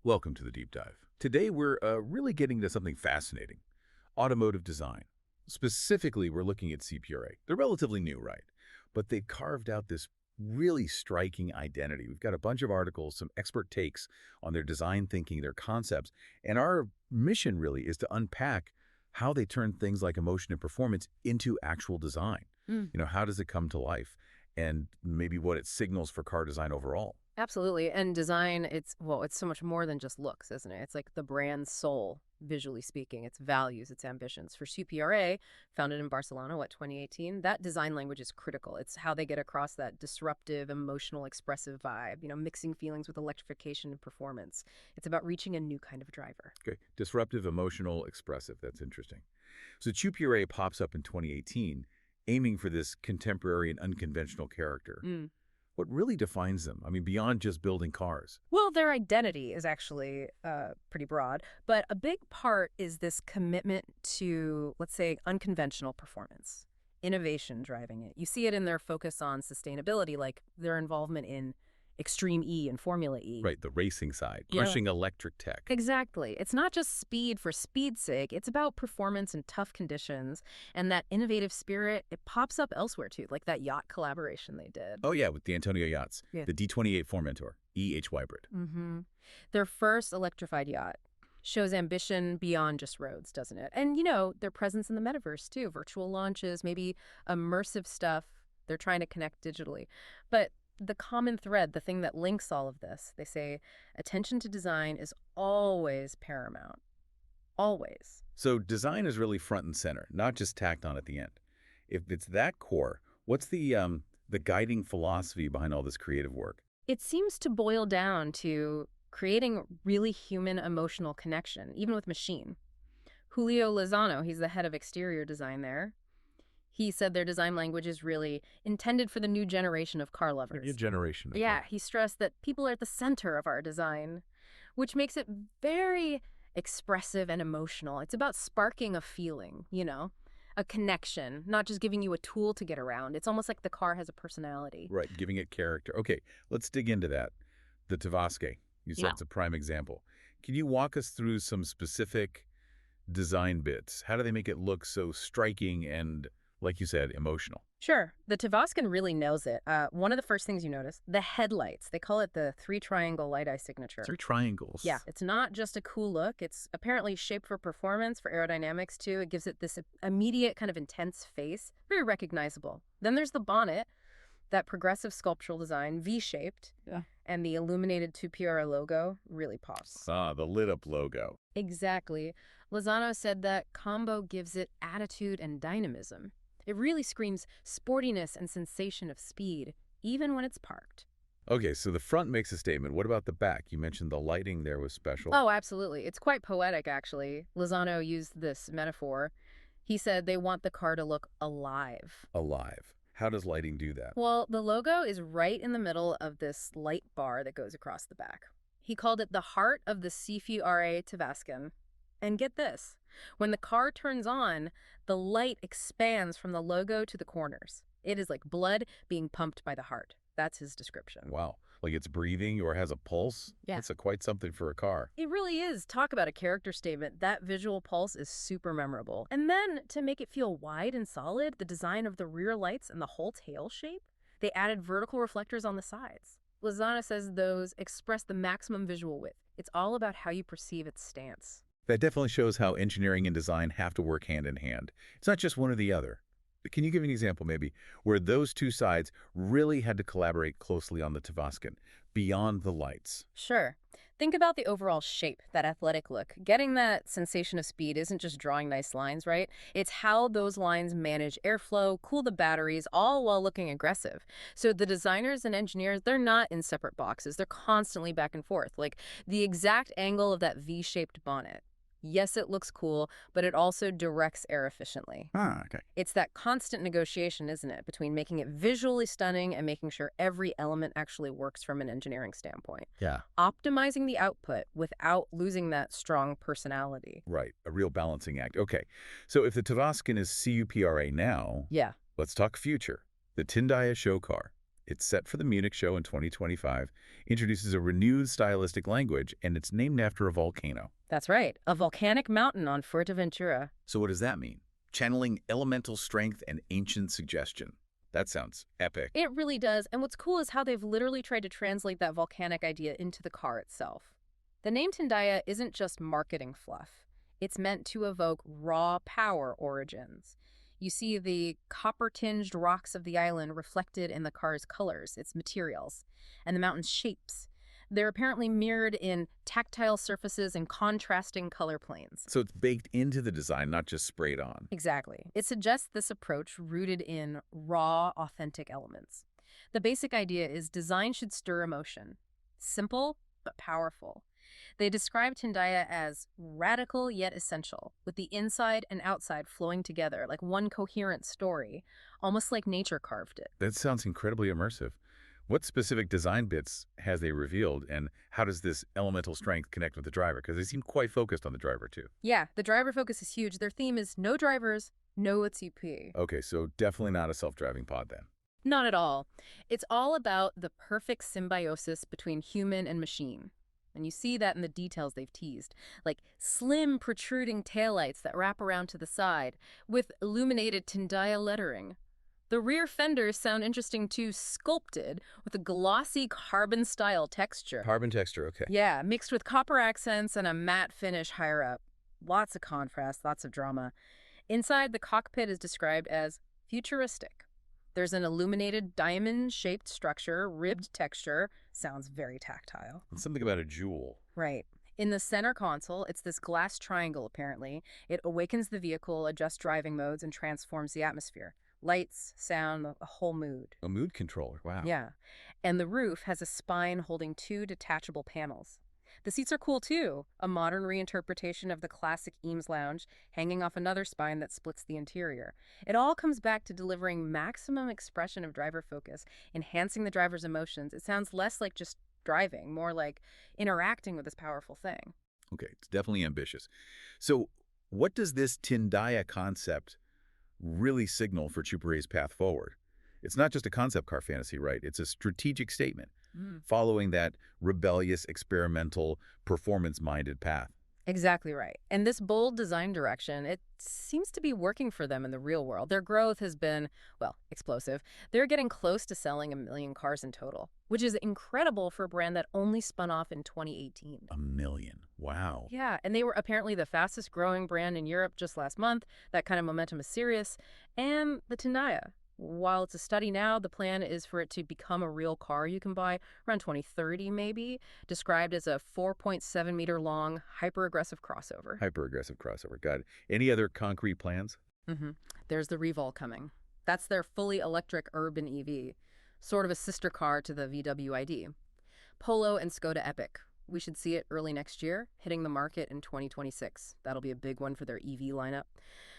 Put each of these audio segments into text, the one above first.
Welcome to the Deep Dive. Today we're really getting to something fascinating, automotive design. Specifically, we're looking at CPRA. They're relatively new, right? But they've carved out this really striking identity. We've got a bunch of articles, some expert takes on their design thinking, their concepts, and our mission really is to unpack how they turn things like emotion and performance into actual design. How does it come to life? And maybe what it signals for car design overall. Absolutely. And design, it's so much more than just looks, isn't it? It's like the brand's soul, visually speaking, its values, its ambitions. For CPRA, founded in Barcelona, 2018, that design language is critical. It's how they get across that disruptive, emotional, expressive vibe, mixing feelings with electrification and performance. It's about reaching a new kind of driver. Okay, disruptive, emotional, expressive. That's interesting. So CPRA pops up in 2018, aiming for this contemporary and unconventional character. What really defines them? I mean, beyond just building cars. Well, their identity is actually pretty broad, but a big part is this commitment to, let's say, unconventional performance, innovation driving it. You see it in their focus on sustainability, like their involvement in Extreme E and Formula E. Right, the racing side, Yeah. crushing electric tech. Exactly. It's not just speed for speed's sake. It's about performance in tough conditions. And that innovative spirit, it pops up elsewhere, too, like that yacht collaboration they did. Oh yeah, with the Antonio yachts, Yeah. the D28 Formentor, EH hybrid. Their first electrified yacht shows ambition beyond just roads, doesn't it? And, their presence in the metaverse, too. Virtual launches, maybe immersive stuff. They're trying to connect digitally. But the common thread, the thing that links all of this, they say attention to design is always paramount. Always. So design is really front and center, not just tacked on at the end. If it's that core, what's the guiding philosophy behind all this creative work? It seems to boil down to creating really human emotional connection, even with machine. Julio Lozano, he's the head of exterior design there. He said their design language is really intended for the new generation of car lovers. New generation. Yeah, he stressed that people are at the center of our design, which makes it very expressive and emotional. It's about sparking a feeling, a connection, not just giving you a tool to get around. It's almost like the car has a personality. Right, giving it character. Okay, let's dig into that. The Tavasque, you said it's a prime example. Can you walk us through some specific design bits? How do they make it look so striking and, like you said, emotional? Sure. The Tavascan really knows it. One of the first things you notice, the headlights. They call it the three-triangle light eye signature. They're triangles. Yeah, it's not just a cool look. It's apparently shaped for performance, for aerodynamics, too. It gives it this immediate kind of intense face, very recognizable. Then there's the bonnet, that progressive sculptural design, V-shaped, and the illuminated 2PR logo really pops. Ah, the lit-up logo. Exactly. Lozano said that combo gives it attitude and dynamism. It really screams sportiness and sensation of speed, even when it's parked. Okay, so the front makes a statement. What about the back? You mentioned the lighting there was special. Oh, absolutely. It's quite poetic, actually. Lozano used this metaphor. He said they want the car to look alive. Alive. How does lighting do that? Well, the logo is right in the middle of this light bar that goes across the back. He called it the heart of the CPRA Tavascan. And get this, when the car turns on, the light expands from the logo to the corners. It is like blood being pumped by the heart. That's his description. Wow. Like it's breathing or has a pulse? Yeah. That's quite something for a car. It really is. Talk about a character statement. That visual pulse is super memorable. And then, to make it feel wide and solid, the design of the rear lights and the whole tail shape, they added vertical reflectors on the sides. Lozano says those express the maximum visual width. It's all about how you perceive its stance. That definitely shows how engineering and design have to work hand in hand. It's not just one or the other. Can you give an example, maybe, where those two sides really had to collaborate closely on the Tavascan, beyond the lights? Sure. Think about the overall shape, that athletic look. Getting that sensation of speed isn't just drawing nice lines, right? It's how those lines manage airflow, cool the batteries, all while looking aggressive. So the designers and engineers, they're not in separate boxes. They're constantly back and forth. Like the exact angle of that V-shaped bonnet. Yes, it looks cool, but it also directs air efficiently. Ah, okay. It's that constant negotiation, isn't it, between making it visually stunning and making sure every element actually works from an engineering standpoint. Yeah. Optimizing the output without losing that strong personality. Right. A real balancing act. Okay. So if the Tavascan is CUPRA now, Yeah. let's talk future. The Tindaya show car. It's set for the Munich show in 2025, introduces a renewed stylistic language, and it's named after a volcano. That's right, a volcanic mountain on Fuerteventura. So what does that mean? Channeling elemental strength and ancient suggestion. That sounds epic. It really does, and what's cool is how they've literally tried to translate that volcanic idea into the car itself. The name Tindaya isn't just marketing fluff. It's meant to evoke raw power origins. You see the copper-tinged rocks of the island reflected in the car's colors, its materials, and the mountain's shapes. They're apparently mirrored in tactile surfaces and contrasting color planes. So it's baked into the design, not just sprayed on. Exactly. It suggests this approach rooted in raw, authentic elements. The basic idea is design should stir emotion. Simple, but powerful. They describe Tindaya as radical yet essential, with the inside and outside flowing together like one coherent story, almost like nature carved it. That sounds incredibly immersive. What specific design bits has they revealed, and how does this elemental strength connect with the driver? Because they seem quite focused on the driver, too. Yeah, the driver focus is huge. Their theme is no drivers, no ATP. Okay, so definitely not a self-driving pod then. Not at all. It's all about the perfect symbiosis between human and machine. And you see that in the details they've teased, like slim protruding taillights that wrap around to the side with illuminated Tindaya lettering. The rear fenders sound interesting too, sculpted with a glossy carbon-style texture. Carbon texture, okay. Yeah, mixed with copper accents and a matte finish higher up. Lots of contrast, lots of drama. Inside, the cockpit is described as futuristic. There's an illuminated diamond-shaped structure, ribbed texture. Sounds very tactile. It's something about a jewel. Right. In the center console, it's this glass triangle, apparently. It awakens the vehicle, adjusts driving modes, and transforms the atmosphere. Lights, sound, a whole mood. A mood controller, wow. Yeah. And the roof has a spine holding two detachable panels. The seats are cool too, a modern reinterpretation of the classic Eames lounge, hanging off another spine that splits the interior. It all comes back to delivering maximum expression of driver focus, enhancing the driver's emotions. It sounds less like just driving, more like interacting with this powerful thing. Okay, it's definitely ambitious. So what does this Tindaya concept really signal for Cupra's path forward? It's not just a concept car fantasy, right? It's a strategic statement following that rebellious, experimental, performance-minded path. Exactly right. And this bold design direction, it seems to be working for them in the real world. Their growth has been, well, explosive. They're getting close to selling 1 million cars in total, which is incredible for a brand that only spun off in 2018. 1 million. Wow. Yeah, and they were apparently the fastest growing brand in Europe just last month. That kind of momentum is serious. And the Tindaya. While it's a study now, the plan is for it to become a real car you can buy around 2030 maybe, described as a 4.7-meter long, hyper-aggressive crossover. Hyper-aggressive crossover. Got it. Any other concrete plans? There's the Revol coming. That's their fully electric urban EV, sort of a sister car to the VW ID. Polo and Skoda Epic. We should see it early next year, hitting the market in 2026. That'll be a big one for their EV lineup.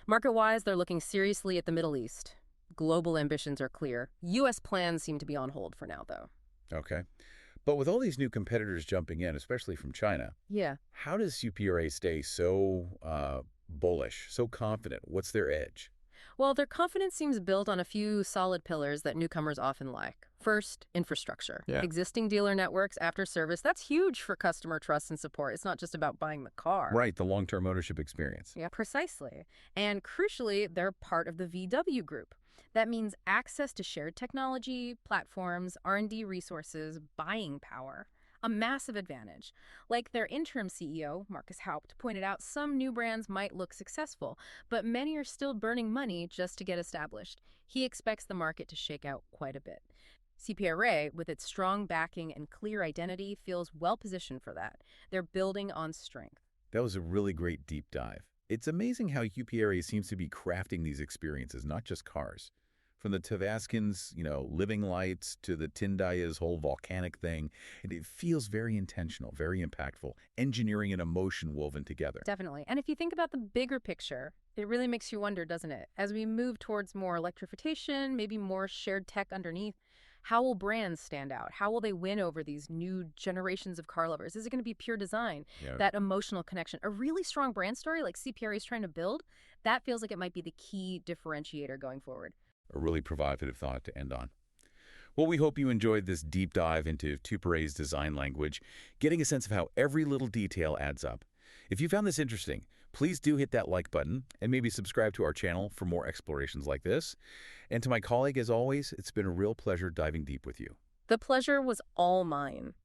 Market-wise, they're looking seriously at the Middle East. Global ambitions are clear. U.S. plans seem to be on hold for now, though. Okay. But with all these new competitors jumping in, especially from China, Yeah. how does CPRA stay so bullish, so confident? What's their edge? Well, their confidence seems built on a few solid pillars that newcomers often lack. First, infrastructure. Yeah. Existing dealer networks, after service, that's huge for customer trust and support. It's not just about buying the car. Right, the long-term ownership experience. Yeah, precisely. And crucially, they're part of the VW group. That means access to shared technology, platforms, R&D resources, buying power. A massive advantage. Like their interim CEO, Markus Haupt, pointed out, some new brands might look successful, but many are still burning money just to get established. He expects the market to shake out quite a bit. CPRA, with its strong backing and clear identity, feels well-positioned for that. They're building on strength. That was a really great deep dive. It's amazing how UPRA seems to be crafting these experiences, not just cars. From the Tavaskin's, living lights to the Tindaya's whole volcanic thing, and it feels very intentional, very impactful, engineering and emotion woven together. Definitely. And if you think about the bigger picture, it really makes you wonder, doesn't it? As we move towards more electrification, maybe more shared tech underneath, how will brands stand out? How will they win over these new generations of car lovers? Is it going to be pure design, that emotional connection, a really strong brand story like CPRA is trying to build? That feels like it might be the key differentiator going forward. A really provocative thought to end on. Well, we hope you enjoyed this deep dive into Tupere's design language, getting a sense of how every little detail adds up. If you found this interesting, please do hit that like button and maybe subscribe to our channel for more explorations like this. And to my colleague, as always, it's been a real pleasure diving deep with you. The pleasure was all mine.